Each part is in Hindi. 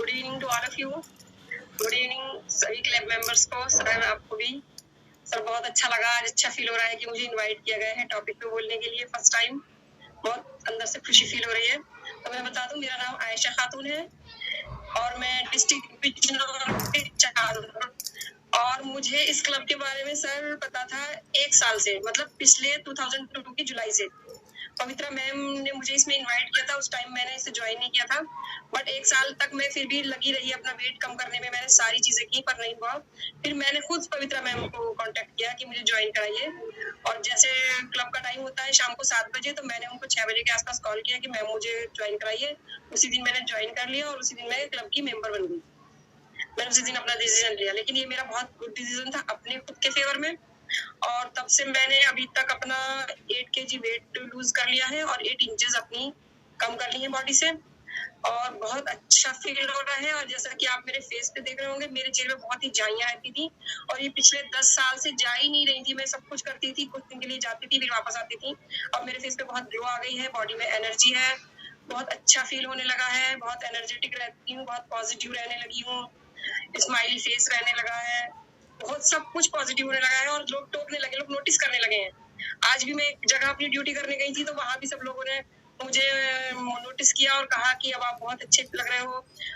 Good evening to all of you. Good evening सभी क्लब मेंबर्स को, सर आपको भी। सर बहुत अच्छा लगा, आज अच्छा फील हो रहा है कि मुझे इनवाइट किया गया है टॉपिक पे बोलने के लिए फर्स्ट टाइम। बहुत अंदर से खुशी फील हो रही है। तो मैं बता दूं, मेरा नाम आयशा खातून है और मैं डिस्ट्रिक्ट बिजनौर। और मुझे इस क्लब के बारे में सर पता था 1 साल से, मतलब पिछले 2002 की जुलाई से। पवित्रा मैम ने मुझे इसमें इनवाइट किया था, उस टाइम मैंने इसे ज्वाइन नहीं किया था। बट 1 साल तक मैं फिर भी लगी रही, अपना वेट कम करने में मैंने सारी चीजें की, पर नहीं हुआ। फिर मैंने खुद पवित्रा मैम को कांटेक्ट किया कि मुझे ज्वाइन कराइए। और जैसे क्लब का टाइम होता है शाम को 7 बजे, तो मैंने उनको 6 बजे के आसपास कॉल किया कि मैम मुझे ज्वाइन कराइए। उसी दिन मैंने ज्वाइन कर लिया और उसी दिन मैं क्लब की मेंबर बन गई। मैंने उसी दिन अपना डिसीजन लिया, लेकिन ये मेरा बहुत गुड डिसीजन था अपने खुद के फेवर में। और तब से मैंने अभी तक अपना 8 kg वेट लूज कर लिया है और 8 इंचेस अपनी कम कर ली है बॉडी से। और बहुत अच्छा फील हो रहा है। और जैसा कि आप मेरे फेस पे देख रहे होंगे, मेरे चेहरे में बहुत ही जाइयां आती थी और ये पिछले 10 साल से जा ही नहीं रही थी। मैं सब कुछ करती थी, कुछ दिन के लिए जाती थी, फिर वापस आती थी। अब मेरे फेस पे बहुत ग्लो आ गई है, बॉडी में एनर्जी है, बहुत अच्छा फील होने लगा है, बहुत एनर्जेटिक रहती हूँ, बहुत पॉजिटिव रहने लगी हूँ, स्माइली फेस रहने लगा है, बहुत सब कुछ पॉजिटिव होने लगा है। और लोग टोकने लगे, लोग नोटिस करने लगे हैं। आज भी मैं एक जगह अपनी ड्यूटी करने गई थी, तो वहां भी सब लोगों ने मुझे नोटिस किया और कहा कि अब आप बहुत अच्छे लग रहे हो,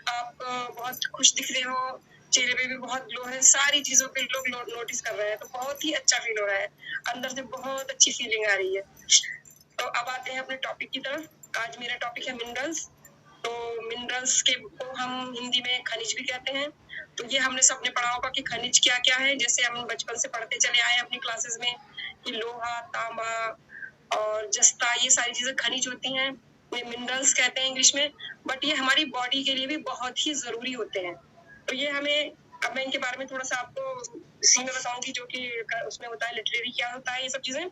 आप बहुत खुश दिख रहे हो, चेहरे पे भी बहुत ग्लो है, सारी चीजों पे लोग नोटिस कर रहे हैं। तो बहुत ही अच्छा फील हो रहा है, अंदर से बहुत अच्छी फीलिंग आ रही है। तो अब आते हैं अपने टॉपिक की तरफ। आज मेरा टॉपिक है मिनरल्स। तो मिनरल्स के को हम हिंदी में खनिज भी कहते हैं। तो ये हमने सबने पढ़ा होगा कि खनिज क्या क्या है। जैसे हम बचपन से पढ़ते चले आए अपनी क्लासेस में कि लोहा, तांबा और जस्ता, ये सारी चीजें खनिज होती हैं, ये मिनरल्स कहते हैं इंग्लिश में। बट ये हमारी बॉडी के लिए भी बहुत ही जरूरी होते हैं। तो ये हमें, अब मैं इनके बारे में थोड़ा सा आपको इसी में बताऊंगी, जो कि उसमें होता है लिटरेरी क्या होता है, ये सब चीजें।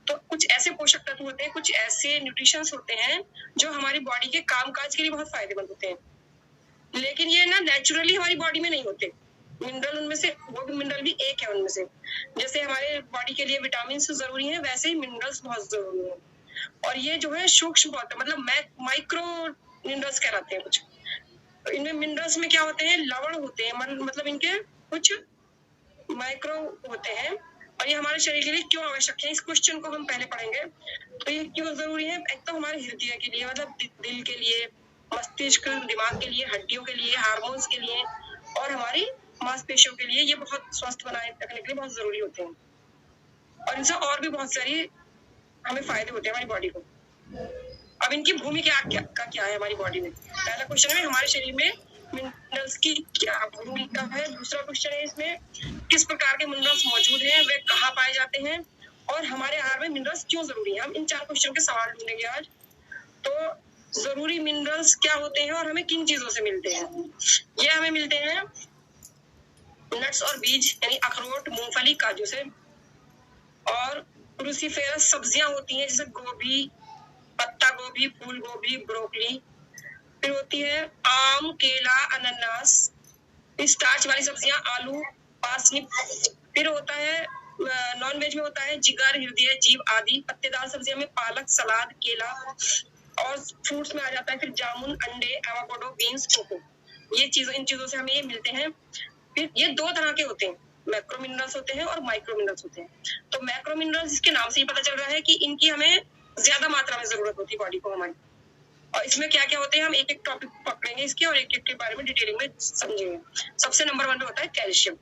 तो कुछ ऐसे पोषक तत्व होते हैं, कुछ ऐसे न्यूट्रिशंस होते हैं जो हमारी बॉडी के कामकाज के लिए बहुत फायदेमंद होते हैं, लेकिन ये ना नेचुरली हमारी बॉडी में नहीं होते। मिनरल उनमें से, वो भी मिनरल भी एक है उनमें से। जैसे हमारे बॉडी के लिए विटामिन जरूरी है, वैसे ही मिनरल्स बहुत जरूरी है। और ये जो है सूक्ष्म बहुत है, मतलब माइक्रो मिनरल्स कहलाते हैं कुछ। तो इनमें मिनरल्स में क्या होते हैं, लवण होते हैं, मतलब इनके कुछ माइक्रो होते हैं। और ये हमारे शरीर के लिए क्यों आवश्यक है, इस क्वेश्चन को हम पहले पढ़ेंगे। तो ये क्यों जरूरी है, एक तो हमारे हृदय के लिए, मतलब दिल के लिए, मस्तिष्क, दिमाग के लिए, हड्डियों के लिए, हार्मोन्स के लिए और हमारी मांसपेशियों के लिए ये बहुत स्वस्थ बनाए रखने के लिए बहुत जरूरी होते हैं। और इनसे और भी बहुत सारी हमें फायदे होते हैं हमारी बॉडी को। अब इनकी भूमिका क्या है हमारी बॉडी में। पहला क्वेश्चन है हमारे शरीर में मिनरल्स की क्या भूमिका है। दूसरा क्वेश्चन है इसमें किस प्रकार के मिनरल्स मौजूद हैं, वे कहाँ पाए जाते हैं और हमारे आहार में मिनरल्स क्यों जरूरी है। हम इन 4 क्वेश्चन के सवाल ढूंढेंगे आज। तो जरूरी मिनरल्स क्या होते हैं और हमें किन चीजों से मिलते हैं। ये हमें मिलते हैं नट्स और बीज, यानी अखरोट, मूंगफली, काजू से। और क्रूसीफेरस सब्जियां होती हैं, जैसे गोभी, पत्ता गोभी, फूल गोभी, ब्रोकली। फिर होती है आम, केला, अनानास। स्टार्च वाली सब्जियां आलू, पासनी। फिर होता है नॉन वेज में होता है जिगर, हृदय, जीव आदि। पत्तेदार सब्जियों में पालक, सलाद, केला। और फ्रूट्स में आ जाता है फिर जामुन, अंडे, एवोकाडो, बीन्स, कोको। ये चीजों, इन चीजों से हमें ये मिलते हैं। फिर ये 2 तरह के होते हैं, मैक्रो मिनरल्स होते हैं और माइक्रो मिनरल्स होते हैं। तो मैक्रो मिनरल्स, इसके नाम से ही पता चल रहा है कि इनकी हमें ज्यादा मात्रा में जरूरत होती है बॉडी को हमारी। और इसमें क्या क्या होते हैं, हम एक एक टॉपिक पकड़ेंगे इसके और एक एक के बारे में डिटेलिंग में समझेंगे। सबसे नंबर 1 पे होता है कैल्शियम।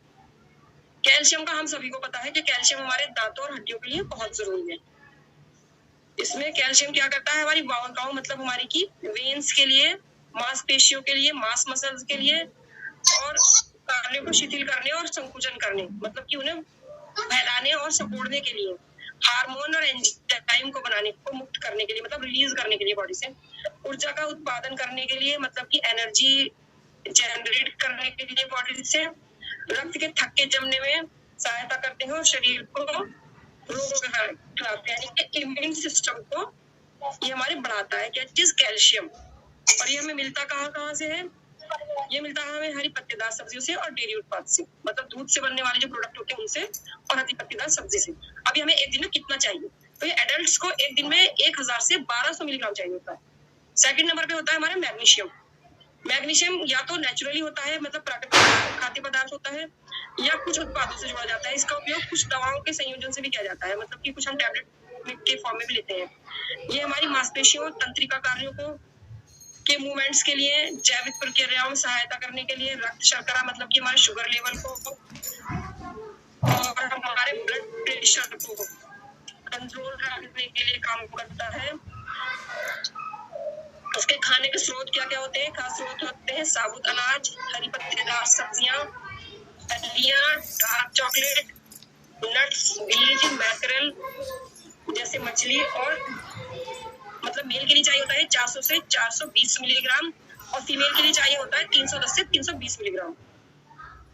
कैल्शियम का हम सभी को पता है कि कैल्शियम हमारे दांतों और हड्डियों के लिए बहुत जरूरी है। इसमें कैल्शियम क्या करता है, हमारी बाउंड्राउ, मतलब हमारी की वेन्स के लिए, मांसपेशियों के लिए, मांस मसल्स के लिए, और कार्यों को शिथिल करने और संकुचन करने, मतलब कि उन्हें फैलाने और सपोड़ने के लिए, हार्मोन और एंजाइम को बनाने को मुक्त करने के लिए, मतलब रिलीज करने के लिए बॉडी से, ऊर्जा का उत्पादन करने के लिए, मतलब कि एनर्जी जनरेट करने के लिए बॉडी से, रक्त के थक्के जमने में सहायता करते हैं और शरीर को रोगों के खिलाफ, यानी कि इम्यून सिस्टम को ये हमारे बढ़ाता है। क्या चीज, कैल्शियम। और ये हमें मिलता कहाँ से है, ये मिलता है हमें हरी पत्तेदार सब्जियों से और डेयरी उत्पाद से, मतलब दूध से बनने वाले जो प्रोडक्ट होते हैं उनसे और हरी पत्तेदार सब्जी से। अभी हमें एक दिन में कितना चाहिए, तो ये एडल्ट्स को एक दिन में 1000 से 1200 मिलीग्राम चाहिए होता है। सेकंड नंबर पे होता है हमारा मैग्नीशियम। मैग्नीशियम या तो नेचुरली होता है, मतलब प्राकृतिक खाद्य पदार्थ होता है, या कुछ उत्पादों से जोड़ा जाता है। इसका उपयोग कुछ दवाओं के संयोजन से भी किया जाता है, मतलब कि कुछ हम टैबलेट के फॉर्म में भी लेते हैं। ये हमारी मांसपेशियों, तंत्रिका कार्यों को के मूवमेंट्स के लिए, जैविक प्रक्रियाओं में सहायता करने के लिए, रक्त शर्करा मतलब कि हमारे शुगर लेवल को और हमारे ब्लड प्रेशर को कंट्रोल रखने के लिए काम करता है। उसके खाने के स्रोत क्या क्या होते हैं? खास स्रोत होते हैं साबुत अनाज, हरी पत्तेदार सब्जियां, फलियां, डार्क चॉकलेट, नट्स, बीज, मैकरल जैसे मछली, और मतलब मेल के लिए चाहिए होता है 400 से 420 मिलीग्राम और फीमेल के लिए चाहिए होता है 310 से 320 मिलीग्राम।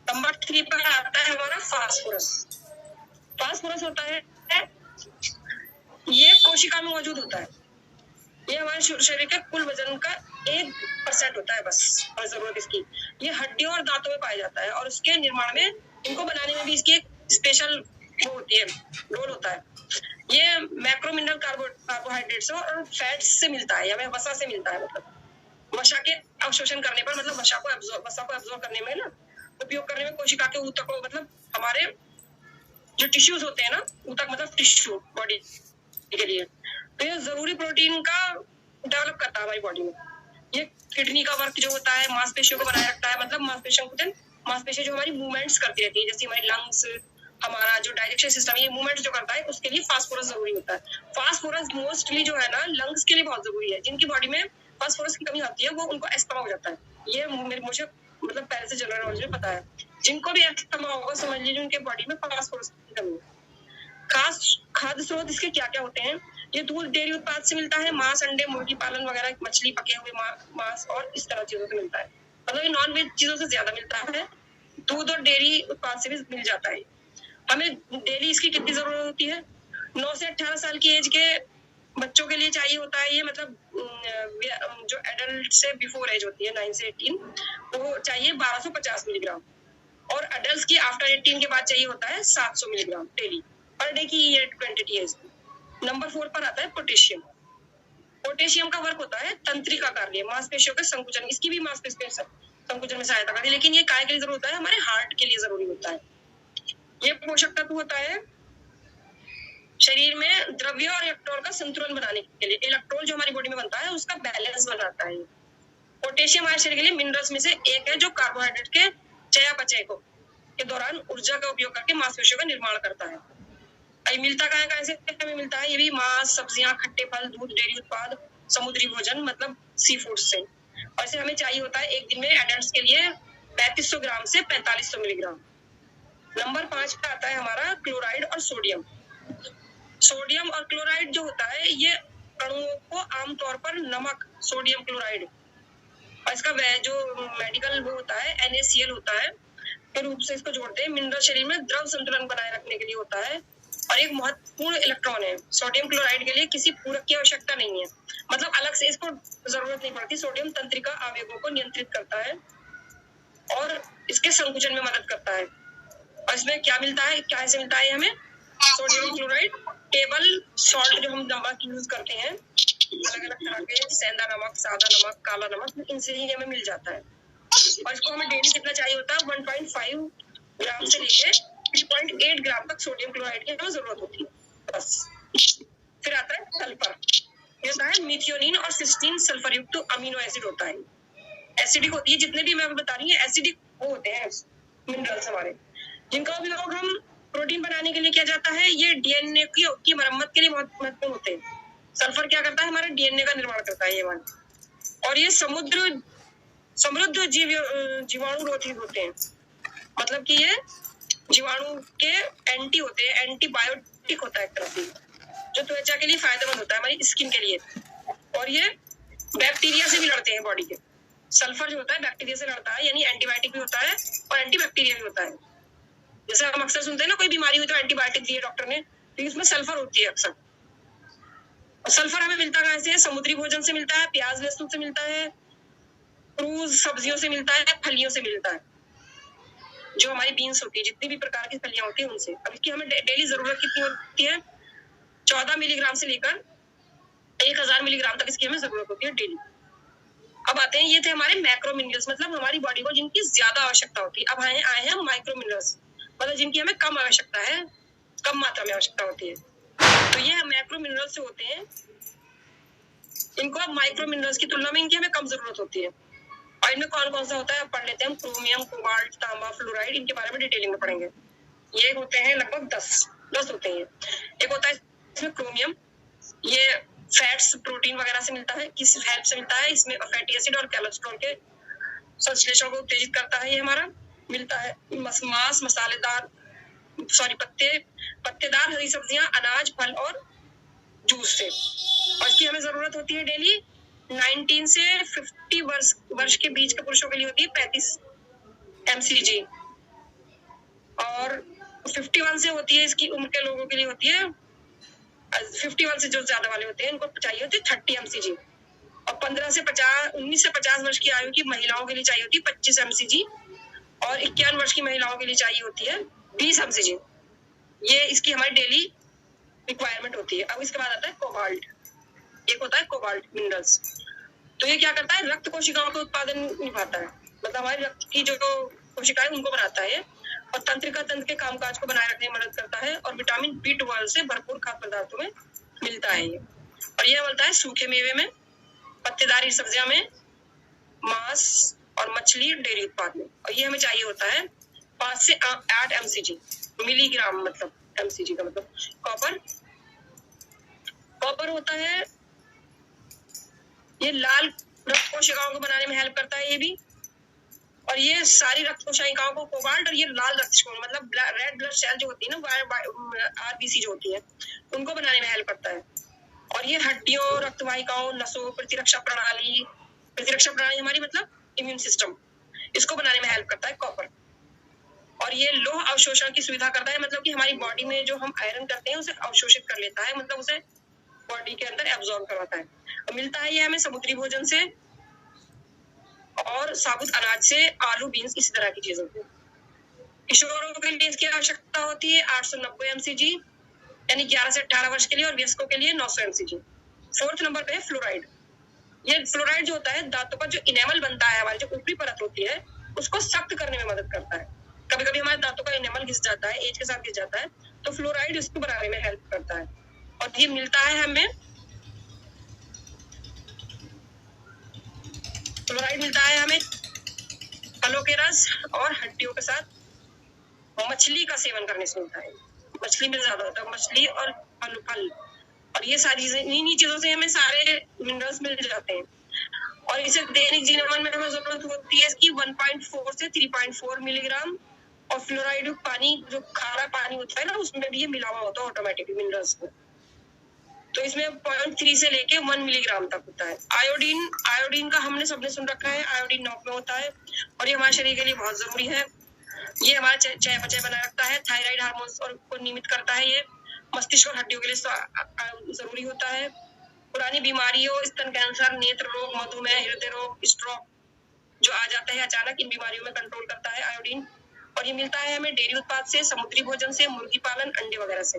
नंबर 3 पर आता है हमारा फास्फोरस। फास्फोरस होता है, ये कोशिका में मौजूद होता है। ये हमारे शरीर के कुल वजन का 1% होता है बस, और जरूरत इसकी। ये हड्डियों और दांतों में पाया जाता है, और उसके निर्माण में, इनको बनाने में भी इसकी एक स्पेशल वो होती है, रोल होता है। ये मैक्रो मिनरल कार्बोहाइड्रेट्स और फैट्स से मिलता है, या वसा से मिलता है। मतलब वसा के अवशोषण करने पर, मतलब वसा को एब्जॉर्ब करने में ना, उपयोग करने में कोशिका के ऊतकों, मतलब हमारे जो टिश्यूज होते हैं ना, ऊतक मतलब टिश्यू बॉडी के लिए, तो ये जरूरी प्रोटीन का डेवलप करता है हमारी बॉडी में। ये किडनी का वर्क जो होता है, मांसपेशियों को बनाए रखता है, मतलब मांसपेशियां जो हमारी मूवमेंट्स करती रहती है, जैसे हमारी लंग्स, हमारा जो डाइजेशन सिस्टम, ये मूवमेंट जो करता है, उसके लिए फास्फोरस जरूरी होता है। फास्फोरस मोस्टली जो है ना, लंग्स के लिए बहुत जरूरी है। जिनकी बॉडी में फास्फोरस की कमी आती है, वो उनको एस्थमा हो जाता है। ये मुझे मतलब पहले से जनरल नॉलेज में पता है। जिनको भी एस्थमा होगा, समझ लीजिए उनके बॉडी में फास्फोरस की कमी है। खास खाद्य स्रोत इसके क्या क्या होते हैं? ये दूध, डेयरी उत्पाद से मिलता है, मांस, अंडे, मुर्गी पालन वगैरह, मछली, पके हुए मांस और इस तरह चीजों से मिलता है। मतलब ये नॉन वेज चीजों से ज्यादा मिलता है। दूध और डेयरी उत्पाद से भी मिल जाता है। हमें डेली इसकी कितनी जरूरत होती है? 9 से 18 साल की एज के बच्चों के लिए चाहिए होता है ये, मतलब जो एडल्ट से बिफोर एज होती है 9 से 18, वो चाहिए 1250 मिलीग्राम, और अडल्ट की आफ्टर 18 के बाद चाहिए होता है 700 मिलीग्राम डेली पर डे की ये क्वांटिटी है इसकी। नंबर 4 पर आता है पोटेशियम। पोटेशियम का वर्क होता है तंत्रिका कार्य, मांसपेशियों के संकुचन, इसकी भी मांसपेशियों संकुचन में सहायता करती है, लेकिन ये काय के लिए जरूरी होता है? हमारे हार्ट के लिए जरूरी होता है। ये पोषक तत्व होता है शरीर में द्रव्य और इलेक्ट्रॉन का संतुलन बनाने के लिए। इलेक्ट्रॉन जो हमारी बॉडी में बनता है, उसका बैलेंस बनाता है। पोटेशियम हमारे शरीर के लिए मिनरल्स में से एक है, जो कार्बोहाइड्रेट के चयापचय को के दौरान ऊर्जा का उपयोग करके मांसपेशियों का निर्माण करता है। मिलता कहाँ से हमें मिलता है? ये भी मांस, सब्जियां, खट्टे फल, दूध, डेयरी उत्पाद, समुद्री भोजन मतलब सी फूड से। और इसे हमें चाहिए होता है एक दिन में एडल्ट्स के लिए 3500 ग्राम से 4500 मिलीग्राम। नंबर 5 पे आता है हमारा क्लोराइड और सोडियम। सोडियम और क्लोराइड जो होता है, ये अणुओं को आमतौर पर नमक, सोडियम क्लोराइड, और इसका जो मेडिकल वो होता है NaCl होता है, के रूप से इसको जोड़ते हैं। मिनरल शरीर में द्रव संतुलन बनाए रखने के लिए होता है, और एक महत्वपूर्ण इलेक्ट्रॉन है। सोडियम क्लोराइड के लिए किसी पूरक की आवश्यकता नहीं है, मतलब अलग से इसको जरूरत नहीं पड़ती। सोडियम तंत्रिका आवेगों को नियंत्रित करता है और इसके संकुचन में मदद करता है। और इसमें क्या मिलता है, क्या से मिलता है हमें? सोडियम क्लोराइड, टेबल सॉल्ट जो हम नमक यूज करते हैं, अलग अलग तरह के, सेंधा नमक, सादा नमक, काला नमक, इनसे ही हमें मिल जाता है। और इसको हमें डेली कितना चाहिए होता है? 1.5 ग्राम से लेके 3.8 ग्राम तक सोडियम क्लोराइड की हमें जरूरत होती है बस। फिर आता है सल्फर। ये होता है मिथियोनिन और सिस्टीन सल्फर युक्त अमीनो एसिड होता है। एसिडिक होती है, जितने भी मैं बता रही हूँ एसिडिक वो होते हैं मिनरल्स हमारे, जिनका उपयोग हम प्रोटीन बनाने के लिए किया जाता है। ये डीएनए की मरम्मत के लिए बहुत महत्वपूर्ण होते हैं। सल्फर क्या करता है? हमारे डीएनए का निर्माण करता है ये वन। और ये समृद्ध जीवाणुरोधी होते हैं, मतलब कि ये जीवाणु के एंटी होते हैं, एंटीबायोटिक होता है एक तरह से, जो त्वचा के लिए फायदेमंद होता है, हमारी स्किन के लिए। और ये बैक्टीरिया से भी लड़ते हैं बॉडी के। सल्फर जो होता है बैक्टीरिया से लड़ता है, यानी एंटीबायोटिक भी होता है और एंटीबैक्टीरिया भी होता है। जैसे हम अक्सर सुनते हैं ना, कोई बीमारी हुई तो एंटीबायोटिक दिए डॉक्टर ने, तो इसमें सल्फर होती है अक्सर। और सल्फर हमें मिलता कहाँ से? समुद्री भोजन से मिलता है, प्याज लहसुन से मिलता है, क्रूज सब्जियों से मिलता है, फलियों से मिलता है, जो हमारी बीन्स होती है, जितनी भी प्रकार की फलियां होती है उनसे। अब इसकी हमें डेली जरूरत कितनी होती है? 14 मिलीग्राम से लेकर 1000 मिलीग्राम तक इसकी हमें जरूरत होती है डेली। अब आते हैं, ये थे हमारे मैक्रो मिनरल्स, मतलब हमारी बॉडी को जिनकी ज्यादा आवश्यकता होती है। अब आए हैं माइक्रो मिनरल्स, मतलब जिनकी हमें कम आवश्यकता है, कम मात्रा में आवश्यकता होती है। तो ये मैक्रो मिनरल्स से होते हैं, इनको अब माइक्रो मिनरल्स की तुलना में इनकी हमें कम जरूरत होती है। और इनमें कौन कौन सा होता है पढ़ लेते हैं हम। क्रोमियम, कोबाल्ट, तांबा, फ्लोराइड, इनके बारे में डिटेलिंग में पढ़ेंगे। ये होते हैं लगभग 10 होते हैं। एक होता है इसमें क्रोमियम, ये फैट्स, प्रोटीन वगैरह से मिलता है, किस हेल्प से मिलता है, इसमें फैटी एसिड और कोलेस्ट्रॉल के संश्लेषण को उत्तेजित करता है। ये हमारा मिलता है मांस, मसालेदार पत्तेदार हरी सब्जियां, अनाज, फल और जूस से। और इसकी हमें जरूरत होती है डेली 19 से 50 वर्ष के बीच के पुरुषों के लिए होती है 35 mcg, और 51 से होती है इसकी उम्र के लोगों के लिए होती है, 51 से जो ज्यादा वाले होते हैं इनको चाहिए होती है 30 mcg, और 19 से 50 वर्ष की आयु की महिलाओं के लिए चाहिए होती है 25 mcg, और 51 वर्ष की महिलाओं के लिए चाहिए होती है 20 mcg। ये इसकी हमारी डेली रिक्वायरमेंट होती है। अब इसके बाद आता है कोबाल्ट। एक होता है कोबाल्ट मिनरल्स, तो ये क्या करता है, रक्त कोशिकाओं का उत्पादन निभाता है, मतलब हमारे रक्त की जो कोशिकाएं उनको बनाता है, और तंत्रिका तंत्र के कामकाज को बनाए रखने में मदद करता है, और विटामिन B12 से भरपूर खाद्य पदार्थों में मिलता है ये। और ये मिलता है सूखे मेवे में, पत्तेदार सब्जियां में, मांस और मछली, डेयरी उत्पाद में। और ये हमें चाहिए होता है 5 से 8 mcg, मिलीग्राम, मतलब mcg का मतलब। कॉपर होता है, ये लाल रक्त कोशिकाओं को बनाने में हेल्प करता है ये भी, और ये सारी रक्त कोशिकाओं को कोबाल्ट, और ये लाल रक्त कोशिकाएं मतलब रेड ब्लड सेल जो होती है ना, RBC जो होती है, उनको बनाने में हेल्प करता है। और ये हड्डियों, रक्तवाहिकाओं, नसों, प्रतिरक्षा प्रणाली हमारी मतलब इम्यून सिस्टम, इसको बनाने में हेल्प करता है कॉपर। और ये लोह अवशोषण की सुविधा करता है, मतलब कि हमारी बॉडी में जो हम आयरन करते हैं उसे अवशोषित कर लेता है, मतलब उसे बॉडी के अंदर एब्जॉर्ब करवाता है। और मिलता है ये हमें समुद्री भोजन से और साबुत अनाज से, आलू, बीन्स, इस तरह की चीजों से। किशोरों के लिए इसकी आवश्यकता होती है 890 mcg, यानी 11 से 18 वर्ष के लिए, और वयस्कों के लिए 900 mcg। 4th नंबर पे है फ्लोराइड। ये फ्लोराइड जो होता है, दांतों का जो इनेमल बनता है, हमारी जो ऊपरी परत होती है, उसको सख्त करने में मदद करता है। कभी कभी हमारे दांतों का इनेमल घिस जाता है, एज के साथ घिस जाता है, तो फ्लोराइड इसको बनाने में हेल्प करता है। और ये मिलता है हमें, फ्लोराइड मिलता है हमें फलों के रस और हड्डियों के साथ मछली का सेवन करने से मिलता है। मछली में ज्यादा होता है, मछली और फल, और ये सारी इन्हीं चीजों से हमें सारे मिनरल्स मिल जाते हैं। और इसे दैनिक जीवन में हमें जरूरत होती है इसकी 1.4 से 3.4 मिलीग्राम। और फ्लोराइड पानी, जो खारा पानी होता है ना, उसमें भी ये मिला हुआ होता है ऑटोमेटिकली मिनरल्स को, तो इसमें 0.3 से लेके 1 मिलीग्राम तक होता है। आयोडीन का हमने सबने सुन रखा है, आयोडीन नमक में होता है, और ये हमारे शरीर के लिए बहुत जरूरी है। ये हमारा चयापचय बनाए रखता है, थायराइड हार्मोन्स और को नियमित करता है। ये मस्तिष्क और हड्डियों के लिए जरूरी होता है। पुरानी बीमारियों, स्तन कैंसर, नेत्र रोग, मधुमेह, हृदय रोग, स्ट्रोक जो आ जाता है अचानक, इन बीमारियों में कंट्रोल करता है आयोडीन। और ये मिलता है हमें डेयरी उत्पाद से, समुद्री भोजन से, मुर्गी पालन, अंडे वगैरह से।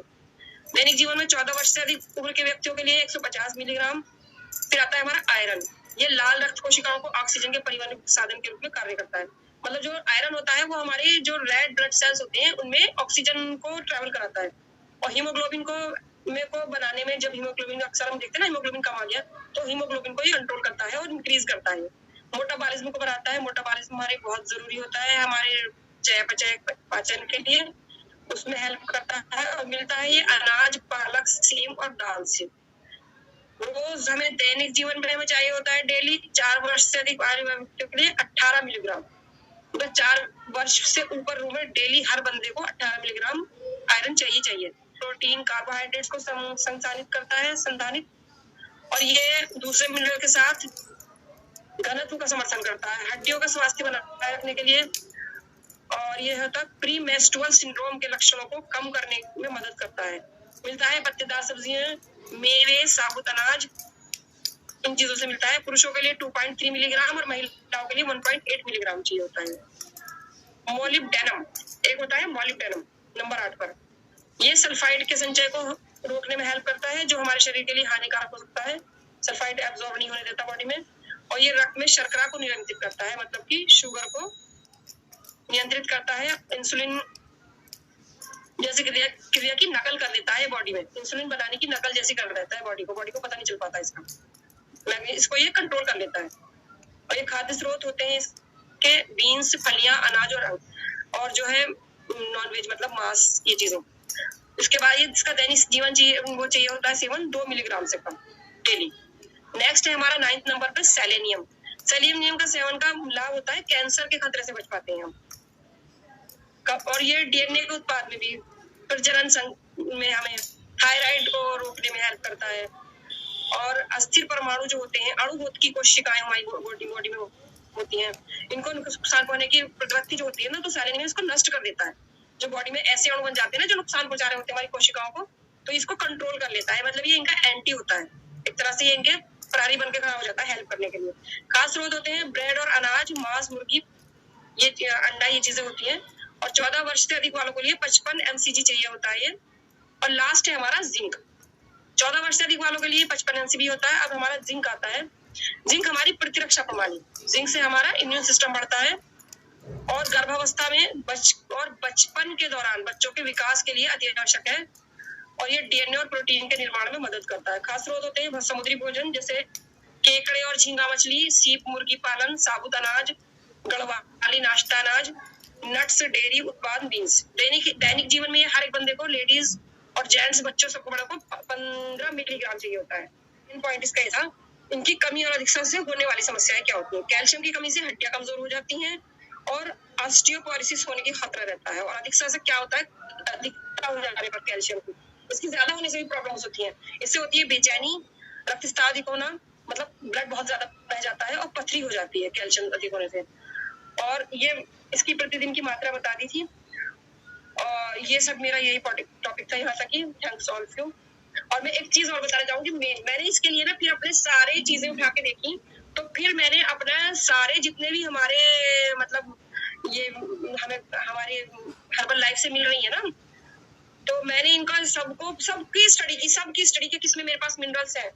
दैनिक जीवन में 14 वर्ष से अधिक उम्र के व्यक्तियों के लिए 150 मिलीग्राम। फिर आता है हमारा आयरन। ये लाल रक्त कोशिकाओं को ऑक्सीजन के परिवहन साधन के रूप में कार्य करता है, मतलब जो आयरन होता है वो हमारे जो रेड ब्लड सेल्स होते हैं उनमें ऑक्सीजन को ट्रेवल कराता है। और हीमोग्लोबिन को बनाने में, जब हीमोग्लोबिन अक्सर हम देखते हैं ना, हीमोग्लोबिन कम आ गया, तो हीमोग्लोबिन को ही कंट्रोल करता है और इंक्रीज करता है। मोटाबॉलिज्म को बढ़ाता है, मोटाबॉलिज्म हमारे बहुत जरूरी होता है हमारे चयापचय पाचन के लिए, उसमें हेल्प करता है। और मिलता है ये अनाज, पालक, सेम और दाल से। रोज हमें दैनिक जीवन में हमें चाहिए होता है डेली 4 वर्ष से अधिक आयु व्यक्तियों के लिए 18 मिलीग्राम। मतलब 4 वर्ष से ऊपर उम्र डेली हर बंदे को 18 मिलीग्राम आयरन चाहिए। प्रोटीन कार्बोहाइड्रेट्स को संसाधित करता है, संधानित, और ये दूसरे मिनरल के साथ घनत्व का समर्थन करता है, हड्डियों का स्वास्थ्य बनाए रखने के लिए। और यह होता है प्री मेंस्ट्रुअल सिंड्रोम के लक्षणों को कम करने में मदद करता है। मिलता है पत्तेदार सब्जियां, मेवे, साबुत अनाज, इन चीजों से मिलता है। पुरुषों के लिए 2.3 मिलीग्राम और महिलाओं के लिए 1.8 मिलीग्राम चाहिए होता है। मोलिब्डेनम, एक होता है मोलिब्डेनम नंबर 8 पर। ये सल्फाइड के संचय को रोकने में हेल्प करता है, जो हमारे शरीर के लिए हानिकारक हो सकता है। सल्फाइड एब्जॉर्ब नहीं होने देता बॉडी में। और ये रक्त में शर्करा को नियंत्रित करता है, मतलब कि शुगर को नियंत्रित करता है। इंसुलिन जैसे क्रिया की नकल कर देता है बॉडी में, इंसुलिन बनाने की नकल जैसी कर देता है बॉडी को पता नहीं चल पाता इसका, इसको ये कंट्रोल कर लेता है। और ये खाद्य स्रोत होते हैं इसके बीन्स, फलियां, अनाज और जो है नॉनवेज मतलब मांस, ये चीजें। इसके बाद ये इसका दैनिक जीवन वो चाहिए होता है सेवन 2 मिलीग्राम से कम डेली। नेक्स्ट है हमारा 9th नंबर पे सेलेनियम। सेलेनियम का सेवन का लाभ होता है कैंसर के खतरे से बच पाते हैं हम। और ये डीएनए के उत्पाद में भी, प्रजनन में हमें थायराइड को रोकने में हेल्प करता है। और अस्थिर परमाणु जो होते हैं, अणुभूत की कोशिकाएं हमारी बॉडी में होती हैं, इनको नुकसान पहुंचाने की प्रवृत्ति जो होती है ना, तो सेलेनियम इसको नष्ट कर देता है। जो बॉडी में ऐसे अणु बन जाते हैं ना जो नुकसान पहुंचा रहे होते हैं हमारी कोशिकाओं को, तो इसको कंट्रोल कर लेता है। मतलब ये इनका एंटी होता है, एक तरह से ये इनके प्रहरी बनकर खड़ा हो जाता है हेल्प करने के लिए। खास स्रोत होते हैं ब्रेड और अनाज, मांस, मुर्गी, ये अंडा, ये चीजें होती हैं। और 14 वर्ष से अधिक वालों के लिए 55 mcg चाहिए होता है ये। और लास्ट है हमारा जिंक। 14 वर्ष से अधिक वालों के लिए 55 mcg होता है। अब हमारा जिंक आता है। जिंक हमारी प्रतिरक्षा प्रणाली, जिंक से हमारा इम्यून सिस्टम बढ़ता है और गर्भावस्था में बचपन के दौरान बच्चों के विकास के लिए अति आवश्यक है। और ये डीएनए और प्रोटीन के निर्माण में मदद करता है। खास स्रोत होते हैं समुद्री भोजन जैसे केकड़े और झींगा मछली, सीप मुर्गी पालन, साबुत अनाज, गढ़वाली नाश्ता अनाज, नट्स, डेयरी उत्पाद, बीन्स। दैनिक जीवन में हर एक बंदे को, लेडीज और जेंट्स, बच्चों सबको बड़ा को 15 मिलीग्राम चाहिए होता है। इन पॉइंट इसका ये था। इनकी कमी और अधिकता से होने वाली समस्याएं क्या होती है? कैल्शियम की कमी से हड्डियां कमजोर हो जाती हैं और ऑस्टियोपोरोसिस होने की खतरा रहता है। और अधिकता से क्या होता है? अधिकता हो जाने पर कैल्शियम की, इसकी ज्यादा होने से भी प्रॉब्लम्स होती हैं। इससे होती है बेचैनी, रक्तस्राव अधिक होना, मतलब ब्लड बहुत ज्यादा बह जाता है और पथरी हो जाती है कैल्शियम अधिक होने से। और ये इसकी प्रतिदिन की मात्रा बता दी थी। और ये सब मेरा यही टॉपिक था यहाँ तक ही। Thanks all of you. और मैं एक चीज और बताना चाहूंगी, मैंने इसके लिए ना फिर अपने सारे चीजें उठा के देखी, तो फिर मैंने अपना सारे जितने भी हमारे मतलब ये हमें हमारे हर्बल लाइफ से मिल रही है ना, तो मैंने इनका सबकी स्टडी की किसमें मेरे पास मिनरल्स है।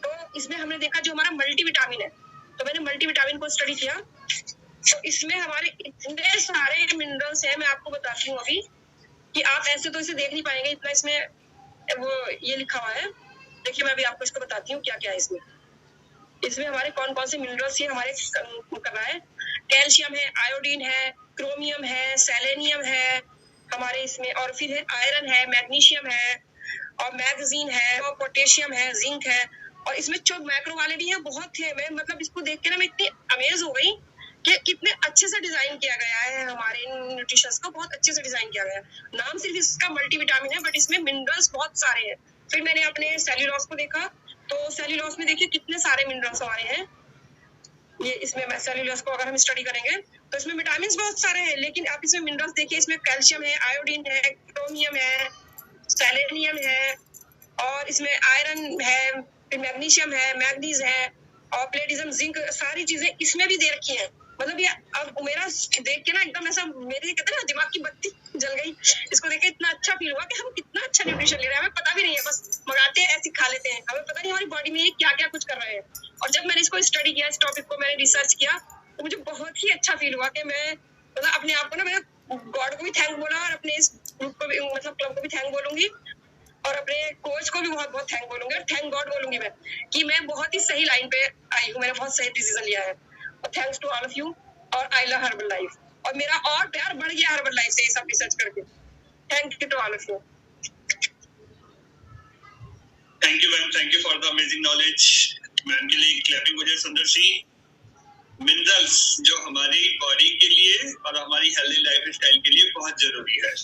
तो इसमें हमने देखा जो हमारा मल्टीविटामिन है, तो मैंने मल्टीविटामिन को स्टडी किया। तो इसमें हमारे इतने सारे मिनरल्स हैं, मैं आपको बताती हूँ अभी कि आप ऐसे तो इसे देख नहीं पाएंगे, इतना इसमें वो ये लिखा हुआ है। देखिए मैं अभी आपको इसको बताती हूँ क्या क्या है इसमें। इसमें हमारे कौन कौन से मिनरल्स ये हमारे कर रहा है। कैल्शियम है, आयोडीन है, क्रोमियम है, सेलेनियम है हमारे इसमें, और फिर है आयरन है, मैग्नीशियम है, और मैगजीन है, और पोटेशियम है, जिंक है। और इसमें जो मैक्रो वाले भी हैं बहुत थे। मैं मतलब इसको देख के ना मैं इतनी अमेज हो गई कि कितने अच्छे से डिजाइन किया गया है। हमारे न्यूट्रिशंस को बहुत अच्छे से डिजाइन किया गया है। नाम सिर्फ इसका मल्टीविटामिन है, बट इसमें मिनरल्स बहुत सारे हैं। फिर मैंने अपने सेल्यूलोज को देखा, तो सेल्यूलोज में देखिए कितने सारे मिनरल्स हमारे हैं। ये इसमें सेल्यूलोज को अगर हम स्टडी करेंगे तो इसमें विटामिन बहुत सारे हैं, लेकिन आप इसमें मिनरल्स देखिए, इसमें कैल्शियम है, आयोडीन है, क्रोमियम है, सेलेनियम है, और इसमें आयरन है, फिर मैग्नीशियम है, मैग्नीज है, और प्लेटिज्म, जिंक, सारी चीजें इसमें भी दे रखी है। मतलब ये अब मेरा देख के ना एकदम ऐसा मेरे कहते हैं ना दिमाग की बत्ती जल गई। इसको देख के इतना अच्छा फील हुआ कि हम कितना अच्छा न्यूट्रिशन ले रहे हैं, हमें पता भी नहीं है, बस मंगाते हैं ऐसे खा लेते हैं, हमें पता नहीं हमारी बॉडी में ये क्या क्या कुछ कर रहे हैं। और जब मैंने इसको स्टडी किया, इस टॉपिक को मैंने रिसर्च किया, तो मुझे बहुत ही अच्छा फील हुआ कि मैं मतलब अपने आप को ना, मैं गॉड को भी थैंक बोला और अपने इस ग्रुप को भी मतलब क्लब को भी थैंक बोलूंगी, और अपने कोच को भी बहुत बहुत थैंक बोलूंगी, और थैंक गॉड बोलूंगी मैं कि मैं बहुत ही सही लाइन पे आई हूँ, मैंने बहुत सही डिसीजन लिया है। और thanks to all of you. और आई लव हर्बल लाइफ, और मेरा और प्यार बढ़ गया हर्बल लाइफ से ये सब रिसर्च करके। Thank you to all of you. Thank you ma'am, thank you for the amazing knowledge. Ma'am के लिए क्लैपिंग हो जाए सुंदर सी। मिनरल्स जो हमारी बॉडी के लिए और हमारी हेल्दी लाइफ स्टाइल के लिए बहुत जरूरी है।